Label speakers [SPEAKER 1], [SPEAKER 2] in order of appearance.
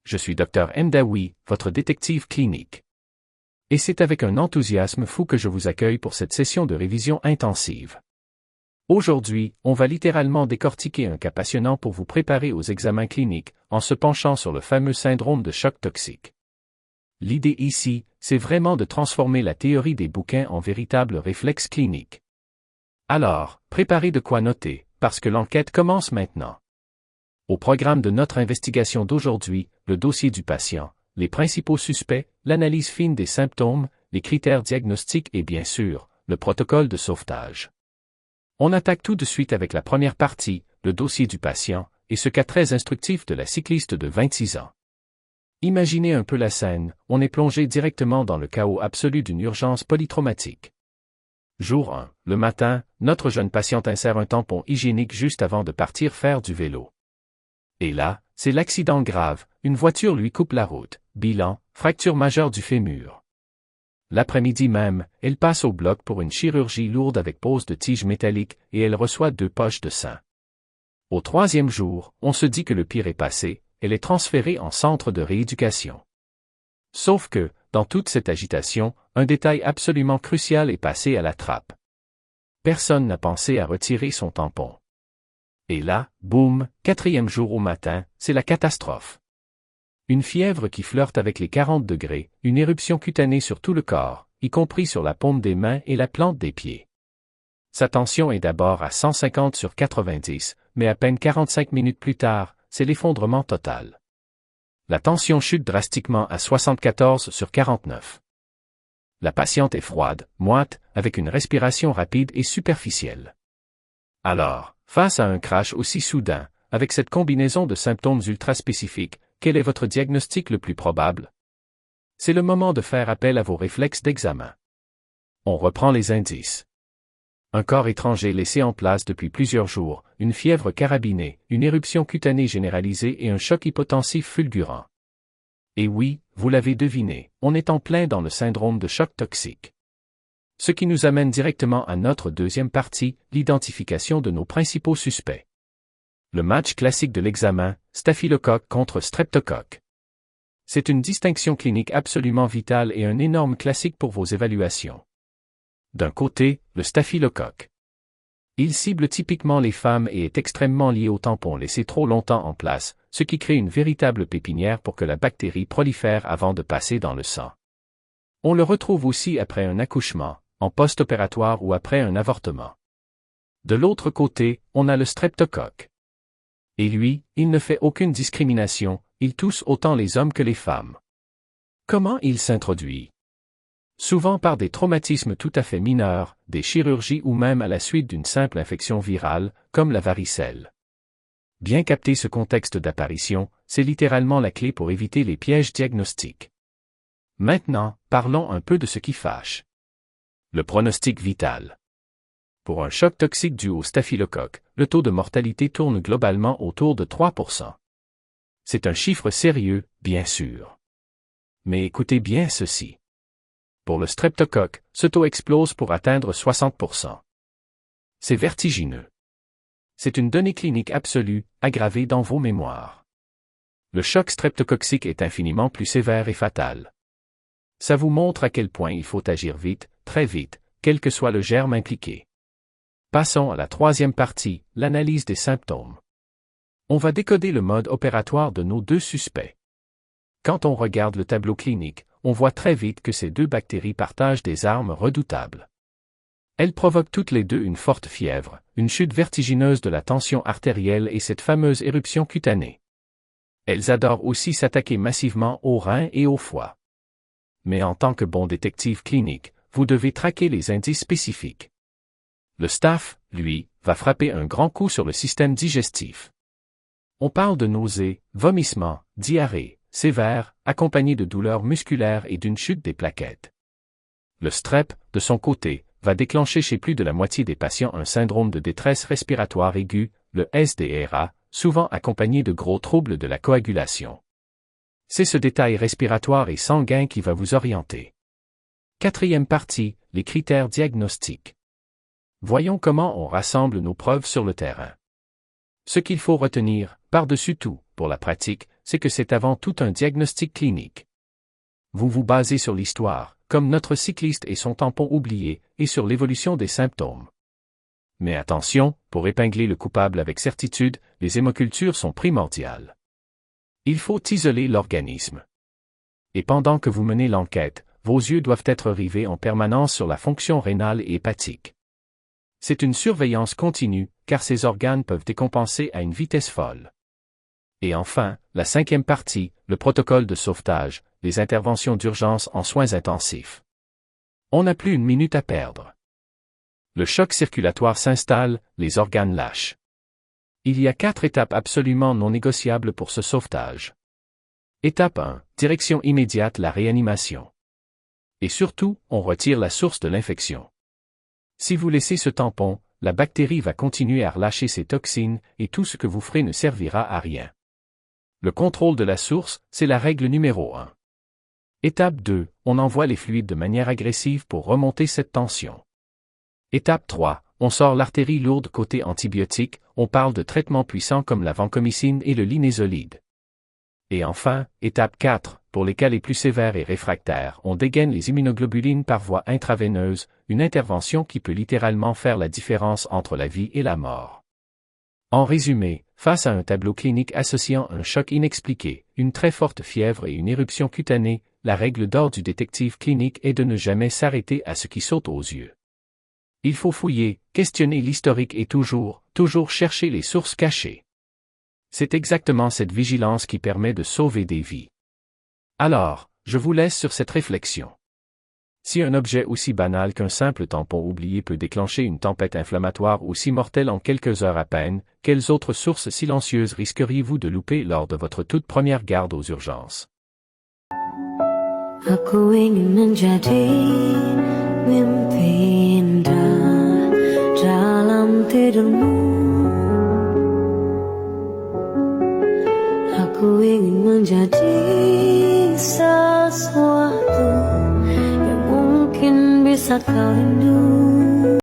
[SPEAKER 1] je suis Dr Mdaoui, votre détective clinique. Et c'est avec un enthousiasme fou que je vous accueille pour cette session de révision intensive. Aujourd'hui, on va littéralement décortiquer un cas passionnant pour vous préparer aux examens cliniques, en se penchant sur le fameux syndrome de choc toxique. L'idée ici, c'est vraiment de transformer la théorie des bouquins en véritable réflexe clinique. Alors, préparez de quoi noter, parce que l'enquête commence maintenant. Au programme de notre investigation d'aujourd'hui, le dossier du patient, les principaux suspects, l'analyse fine des symptômes, les critères diagnostiques et bien sûr, le protocole de sauvetage. On attaque tout de suite avec la première partie, le dossier du patient, et ce cas très instructif de la cycliste de 26 ans. Imaginez un peu la scène, on est plongé directement dans le chaos absolu d'une urgence polytraumatique. Jour 1, le matin, notre jeune patiente insère un tampon hygiénique juste avant de partir faire du vélo. Et là, c'est l'accident grave, une voiture lui coupe la route, bilan, fracture majeure du fémur. L'après-midi même, elle passe au bloc pour une chirurgie lourde avec pose de tige métallique et elle reçoit 2 poches de sang. Au 3e jour, on se dit que le pire est passé, elle est transférée en centre de rééducation. Sauf que, dans toute cette agitation, un détail absolument crucial est passé à la trappe. Personne n'a pensé à retirer son tampon. Et là, boum, 4e jour au matin, c'est la catastrophe. Une fièvre qui flirte avec les 40 degrés, une éruption cutanée sur tout le corps, y compris sur la paume des mains et la plante des pieds. Sa tension est d'abord à 150 sur 90, mais à peine 45 minutes plus tard, c'est l'effondrement total. La tension chute drastiquement à 74 sur 49. La patiente est froide, moite, avec une respiration rapide et superficielle. Alors, face à un crash aussi soudain, avec cette combinaison de symptômes ultra spécifiques, quel est votre diagnostic le plus probable? C'est le moment de faire appel à vos réflexes d'examen. On reprend les indices. Un corps étranger laissé en place depuis plusieurs jours, une fièvre carabinée, une éruption cutanée généralisée et un choc hypotensif fulgurant. Et oui, vous l'avez deviné, on est en plein dans le syndrome de choc toxique. Ce qui nous amène directement à notre deuxième partie, l'identification de nos principaux suspects. Le match classique de l'examen, staphylocoque contre streptocoque. C'est une distinction clinique absolument vitale et un énorme classique pour vos évaluations. D'un côté, le staphylocoque. Il cible typiquement les femmes et est extrêmement lié au tampon laissé trop longtemps en place, ce qui crée une véritable pépinière pour que la bactérie prolifère avant de passer dans le sang. On le retrouve aussi après un accouchement, en post-opératoire ou après un avortement. De l'autre côté, on a le streptocoque. Et lui, il ne fait aucune discrimination, il touche autant les hommes que les femmes. Comment il s'introduit? Souvent par des traumatismes tout à fait mineurs, des chirurgies ou même à la suite d'une simple infection virale, comme la varicelle. Bien capter ce contexte d'apparition, c'est littéralement la clé pour éviter les pièges diagnostiques. Maintenant, parlons un peu de ce qui fâche. Le pronostic vital. Pour un choc toxique dû au staphylocoque, le taux de mortalité tourne globalement autour de 3%. C'est un chiffre sérieux, bien sûr. Mais écoutez bien ceci. Pour le streptocoque, ce taux explose pour atteindre 60%. C'est vertigineux. C'est une donnée clinique absolue, aggravée dans vos mémoires. Le choc streptococcique est infiniment plus sévère et fatal. Ça vous montre à quel point il faut agir vite, très vite, quel que soit le germe impliqué. Passons à la 3e partie, l'analyse des symptômes. On va décoder le mode opératoire de nos 2 suspects. Quand on regarde le tableau clinique, on voit très vite que ces 2 bactéries partagent des armes redoutables. Elles provoquent toutes les 2 une forte fièvre, une chute vertigineuse de la tension artérielle et cette fameuse éruption cutanée. Elles adorent aussi s'attaquer massivement aux reins et au foie. Mais en tant que bon détective clinique, vous devez traquer les indices spécifiques. Le staph, lui, va frapper un grand coup sur le système digestif. On parle de nausées, vomissements, diarrhée, sévère, accompagné de douleurs musculaires et d'une chute des plaquettes. Le strep, de son côté, va déclencher chez plus de la moitié des patients un syndrome de détresse respiratoire aiguë, le SDRA, souvent accompagné de gros troubles de la coagulation. C'est ce détail respiratoire et sanguin qui va vous orienter. 4e partie, les critères diagnostiques. Voyons comment on rassemble nos preuves sur le terrain. Ce qu'il faut retenir, par-dessus tout, pour la pratique, c'est que c'est avant tout un diagnostic clinique. Vous vous basez sur l'histoire, comme notre cycliste et son tampon oublié, et sur l'évolution des symptômes. Mais attention, pour épingler le coupable avec certitude, les hémocultures sont primordiales. Il faut isoler l'organisme. Et pendant que vous menez l'enquête, vos yeux doivent être rivés en permanence sur la fonction rénale et hépatique. C'est une surveillance continue, car ces organes peuvent décompenser à une vitesse folle. Et enfin, la cinquième partie, le protocole de sauvetage, les interventions d'urgence en soins intensifs. On n'a plus une minute à perdre. Le choc circulatoire s'installe, les organes lâchent. Il y a 4 étapes absolument non négociables pour ce sauvetage. Étape 1, direction immédiate la réanimation. Et surtout, on retire la source de l'infection. Si vous laissez ce tampon, la bactérie va continuer à relâcher ses toxines, et tout ce que vous ferez ne servira à rien. Le contrôle de la source, c'est la règle numéro 1. Étape 2, on envoie les fluides de manière agressive pour remonter cette tension. Étape 3, on sort l'artérie lourde côté antibiotique, on parle de traitements puissants comme la vancomycine et le linezolide. Et enfin, étape 4, pour les cas les plus sévères et réfractaires, on dégaine les immunoglobulines par voie intraveineuse, une intervention qui peut littéralement faire la différence entre la vie et la mort. En résumé, face à un tableau clinique associant un choc inexpliqué, une très forte fièvre et une éruption cutanée, la règle d'or du détective clinique est de ne jamais s'arrêter à ce qui saute aux yeux. Il faut fouiller, questionner l'historique et toujours chercher les sources cachées. C'est exactement cette vigilance qui permet de sauver des vies. Alors, je vous laisse sur cette réflexion. Si un objet aussi banal qu'un simple tampon oublié peut déclencher une tempête inflammatoire aussi mortelle en quelques heures à peine, quelles autres sources silencieuses risqueriez-vous de louper lors de votre toute première garde aux urgences?
[SPEAKER 2] Aku ingin menjadi mimpi indah dalam tidurmu. Aku ingin menjadi sesuatu yang mungkin bisa kau rindu.